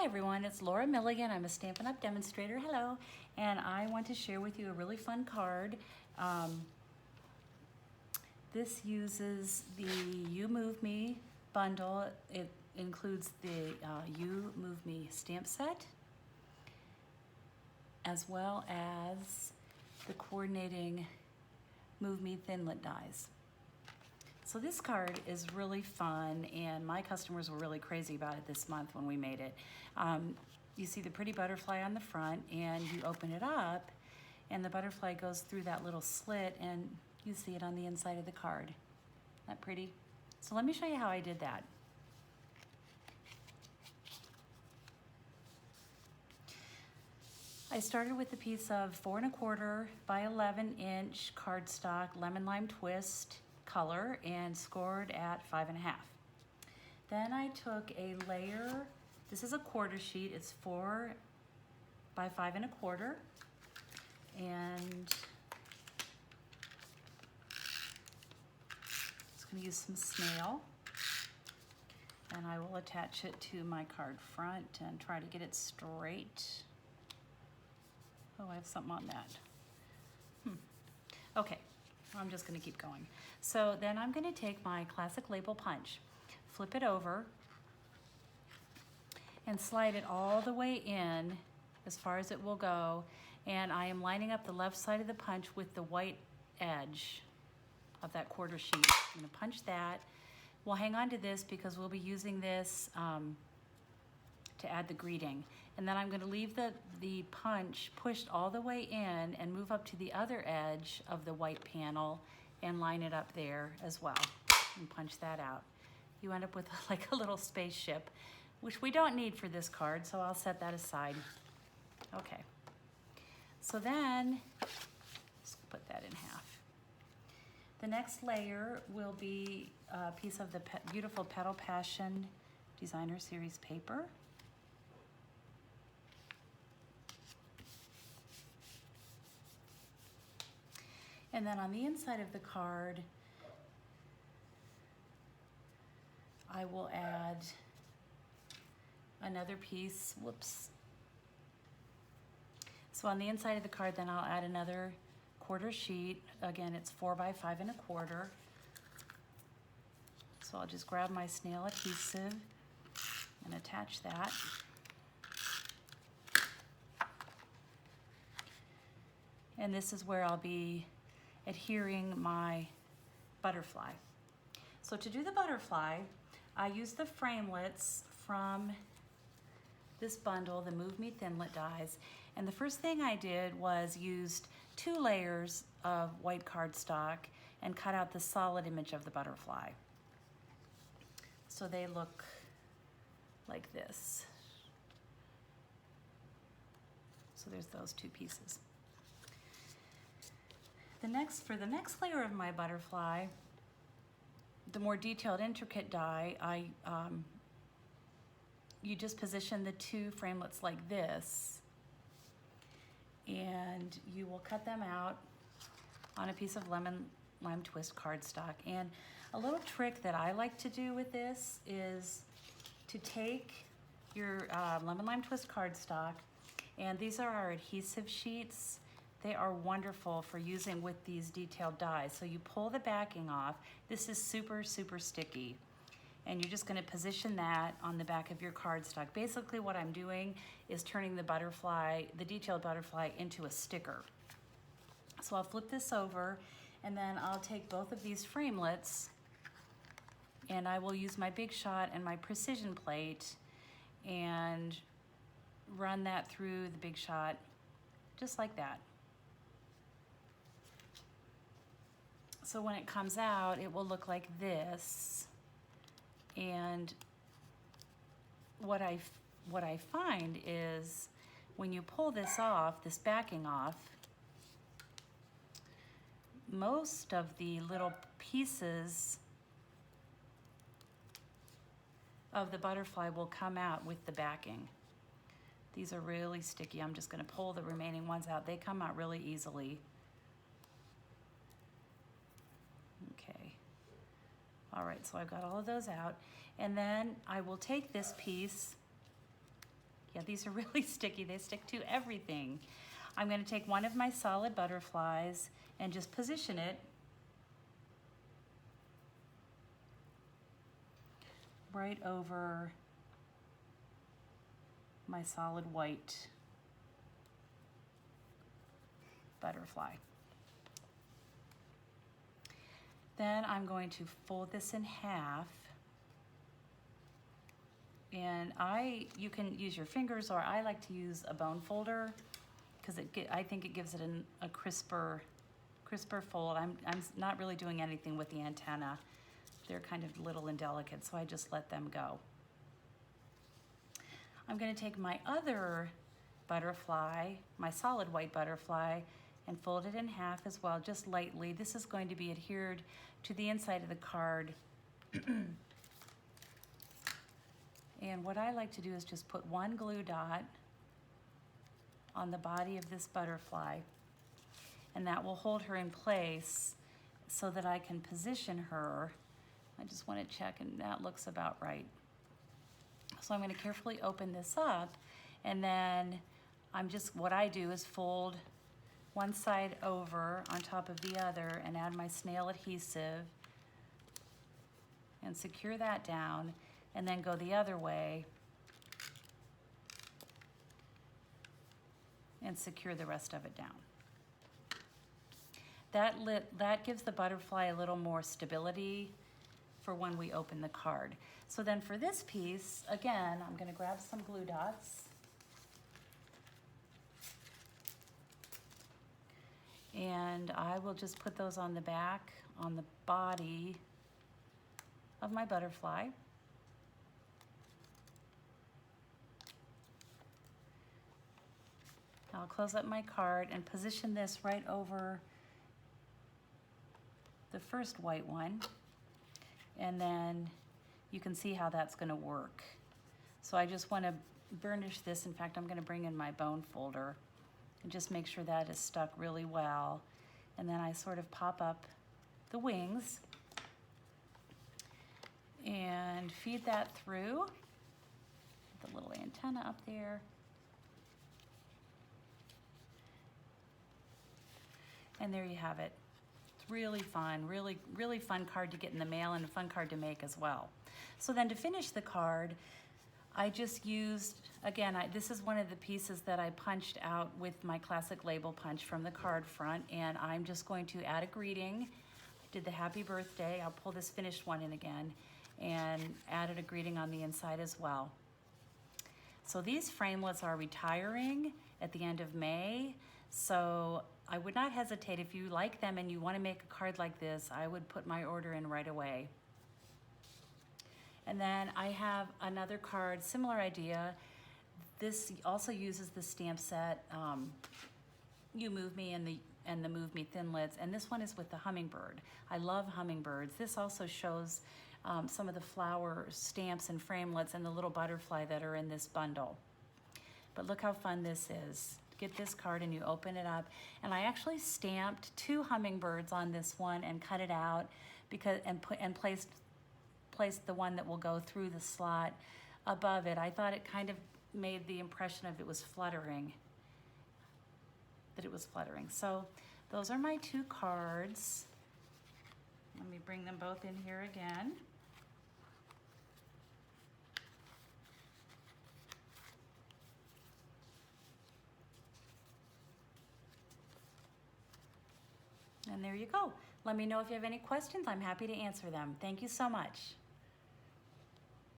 everyone, it's Laura Milligan. I'm a Stampin' Up! Demonstrator. Hello. And I want to share with you a really fun card. This uses the You Move Me bundle. It includes the You Move Me stamp set, as well as the coordinating Move Me Thinlit dies. So this card is really fun, and my customers were really crazy about it this month when we made it. You see the pretty butterfly on the front, and you open it up, and the butterfly goes through that little slit, and you see it on the inside of the card. Isn't that pretty? So let me show you how I did that. I started with a piece of 4 1/4 by 11 inch cardstock lemon lime twist color and scored at 5 1/2. Then I took a layer, this is a quarter sheet, it's 4 by 5 1/4, and just going to use some snail, and I will attach it to my card front and try to get it straight. Oh, I have something on that. Okay, I'm just going to keep going. So then I'm going to take my classic label punch, flip it over, and slide it all the way in as far as it will go. And I am lining up the left side of the punch with the white edge of that quarter sheet. I'm going to punch that. We'll hang on to this because we'll be using this to add the greeting. And then I'm going to leave the punch pushed all the way in and move up to the other edge of the white panel and line it up there as well and punch that out. You end up with like a little spaceship, which we don't need for this card, so I'll set that aside. Okay, so then let's put that in half. The next layer will be a piece of the beautiful Petal Passion Designer Series paper. And then on the inside of the card, I will add another piece, whoops. So on the inside of the card, then I'll add another quarter sheet. Again, it's 4 by 5 1/4. So I'll just grab my snail adhesive and attach that. And this is where I'll be adhering my butterfly. So to do the butterfly, I used the framelits from this bundle, the Move Me Thinlit dies, and the first thing I did was used 2 layers of white cardstock and cut out the solid image of the butterfly. So they look like this. So there's those 2 pieces. For the next layer of my butterfly, the more detailed, intricate die, you just position the 2 framelits like this, and you will cut them out on a piece of lemon lime twist cardstock. And a little trick that I like to do with this is to take your lemon lime twist cardstock, and these are our adhesive sheets. They are wonderful for using with these detailed dies. So you pull the backing off. This is super, super sticky. And you're just going to position that on the back of your cardstock. Basically what I'm doing is turning the butterfly, the detailed butterfly, into a sticker. So I'll flip this over, and then I'll take both of these framelits, and I will use my Big Shot and my precision plate and run that through the Big Shot just like that. So when it comes out, it will look like this. And what I find is when you pull this off, this backing off, most of the little pieces of the butterfly will come out with the backing. These are really sticky. I'm just going to pull the remaining ones out. They come out really easily. Okay. All right, so I've got all of those out. And then I will take this piece Yeah, these are really sticky. They stick to everything. I'm going to take one of my solid butterflies and just position it right over my solid white butterfly. Then I'm going to fold this in half, and you can use your fingers, or I like to use a bone folder because I think it gives it a crisper fold. I'm not really doing anything with the antenna. They're kind of little and delicate, so I just let them go. I'm going to take my other butterfly, my solid white butterfly, and fold it in half as well, just lightly. This is going to be adhered to the inside of the card. And what I like to do is just put one glue dot on the body of this butterfly, and that will hold her in place so that I can position her. I just want to check, and that looks about right. So I'm going to carefully open this up, and then what I do is fold one side over on top of the other and add my snail adhesive and secure that down, and then go the other way and secure the rest of it down. That gives the butterfly a little more stability for when we open the card. So then for this piece, again, I'm going to grab some glue dots. And I will just put those on the back, on the body of my butterfly. I'll close up my card and position this right over the first white one. And then you can see how that's going to work. So I just want to burnish this. In fact, I'm going to bring in my bone folder and just make sure that is stuck really well. And then I sort of pop up the wings and feed that through the little antenna up there. And there you have it. It's really fun, really fun card to get in the mail, and a fun card to make as well. So then to finish the card, I just used, again, this is one of the pieces that I punched out with my classic label punch from the card front, and I'm just going to add a greeting. I did the happy birthday. I'll pull this finished one in again and added a greeting on the inside as well. So these framelits are retiring at the end of May, so I would not hesitate. If you like them and you want to make a card like this, I would put my order in right away. And then I have another card, similar idea. This also uses the stamp set, You Move Me and the Move Me Thinlits, and this one is with the hummingbird. I love hummingbirds. This also shows some of the flower stamps and framelits and the little butterfly that are in this bundle. But look how fun this is. Get this card and you open it up. And I actually stamped 2 hummingbirds on this one and cut it out and placed the one that will go through the slot above it. I thought it kind of made the impression of it was fluttering, that it was fluttering. So those are my 2 cards. Let me bring them both in here again. And there you go. Let me know if you have any questions. I'm happy to answer them. Thank you so much.